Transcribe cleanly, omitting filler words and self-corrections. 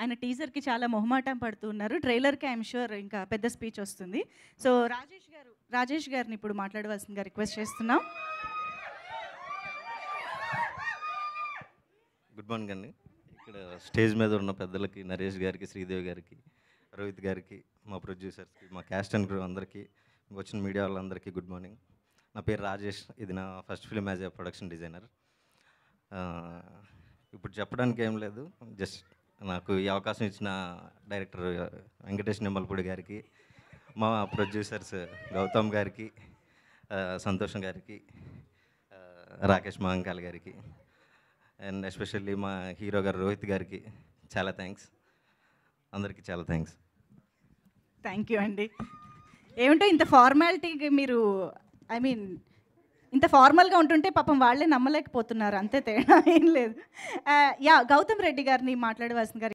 ఆయన టీజర్కి చాలా మొహమాటం పడుతూ ఉన్నారు. ట్రైలర్కి ఐఎమ్ షూర్ ఇంకా పెద్ద స్పీచ్ వస్తుంది. సో రాజేష్ గారిని ఇప్పుడు మాట్లాడవలసిందిగా రిక్వెస్ట్ చేస్తున్నాం. గుడ్ మార్నింగ్ అండి. ఇక్కడ స్టేజ్ మీద ఉన్న పెద్దలకి, నరేష్ గారికి, శ్రీదేవి గారికి, రోహిత్ గారికి, మా ప్రొడ్యూసర్స్కి, మా క్యాస్ట్ అండ్ క్రూ అందరికీ, వచ్చిన మీడియా వాళ్ళందరికీ గుడ్ మార్నింగ్. నా పేరు రాజేష్. ఇది నా first film as a production designer. ఇప్పుడు చెప్పడానికి ఏం లేదు, జస్ట్ నాకు ఈ అవకాశం ఇచ్చిన డైరెక్టర్ వెంకటేష్ నిమ్మలపూడి గారికి, మా ప్రొడ్యూసర్స్ గౌతమ్ గారికి, సంతోషం గారికి, రాకేష్ మహంకాల్ గారికి, అండ్ ఎస్పెషల్లీ మా హీరో గారు రోహిత్ గారికి చాలా థ్యాంక్స్. అందరికీ చాలా థ్యాంక్స్. థ్యాంక్ యూ అండి. ఏమిటో ఇంత ఫార్మాలిటీగా మీరు ఇంత ఫార్మల్గా ఉంటుంటే పాపం వాళ్ళే నమ్మలేకపోతున్నారు, అంతే తేడా ఏం లేదు. యా, గౌతమ్ రెడ్డి గారిని మాట్లాడవలసిందిగా